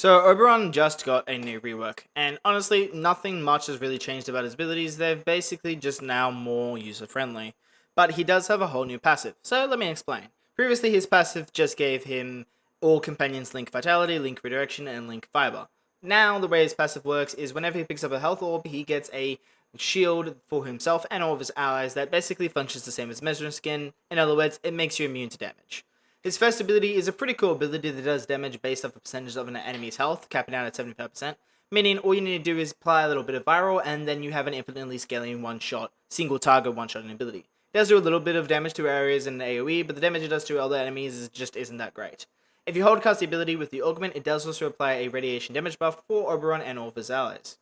So Oberon just got a new rework, and honestly, nothing much has really changed about his abilities. They've basically just now more user-friendly. But he does have a whole new passive, so let me explain. Previously, his passive just gave him all companions Link Vitality, Link Redirection, and Link Fiber. Now, the way his passive works is whenever he picks up a health orb, he gets a shield for himself and all of his allies that basically functions the same as Mesmer Skin. In other words, it makes you immune to damage. His first ability is a pretty cool ability that does damage based off a percentage of an enemy's health, capping out at 75%, meaning all you need to do is apply a little bit of viral, and then you have an infinitely scaling one-shot, single target one-shot ability. It does do a little bit of damage to areas in AoE, but the damage it does to other enemies just isn't that great. If you hold cast the ability with the augment, it does also apply a radiation damage buff for Oberon and all of his allies.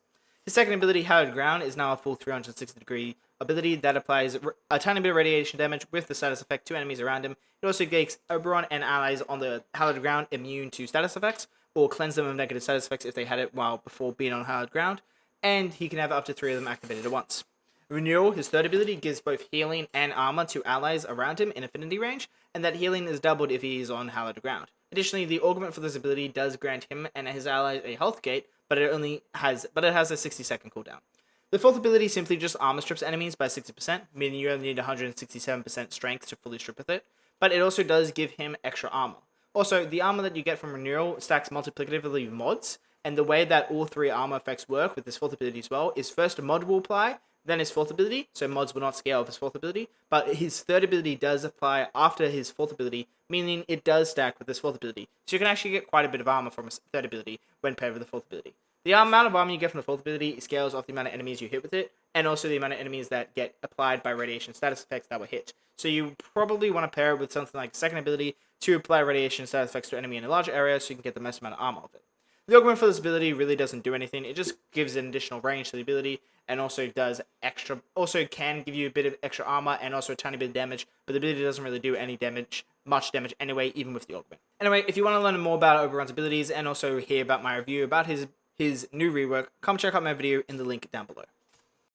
His second ability, Hallowed Ground, is now a full 360-degree ability that applies a tiny bit of radiation damage with the status effect to enemies around him. It also makes Oberon and allies on the Hallowed Ground immune to status effects, or cleanse them of negative status effects if they had it while before being on Hallowed Ground, and he can have up to 3 of them activated at once. Renewal, his third ability, gives both healing and armor to allies around him in affinity range, and that healing is doubled if he is on Hallowed Ground. Additionally, the augment for this ability does grant him and his allies a health gate, but it has a 60-second cooldown. The fourth ability simply just armor strips enemies by 60%, meaning you only need 167% strength to fully strip with it, but it also does give him extra armor. Also, the armor that you get from Renewal stacks multiplicatively with mods, and the way that all 3 armor effects work with this fourth ability as well is first a mod will apply, then his fourth ability, so mods will not scale with his fourth ability, but his third ability does apply after his fourth ability, meaning it does stack with his fourth ability. So you can actually get quite a bit of armor from his third ability when paired with the fourth ability. The amount of armor you get from the fourth ability scales off the amount of enemies you hit with it, and also the amount of enemies that get applied by radiation status effects that were hit. So you probably want to pair it with something like second ability to apply radiation status effects to an enemy in a large area so you can get the most amount of armor of it. The augment for this ability really doesn't do anything. It just gives an additional range to the ability, and also can give you a bit of extra armor and also a tiny bit of damage, but the ability doesn't really do much damage anyway, even with the augment. Anyway, if you want to learn more about Oberon's abilities and also hear about my review about his new rework, come check out my video in the link down below.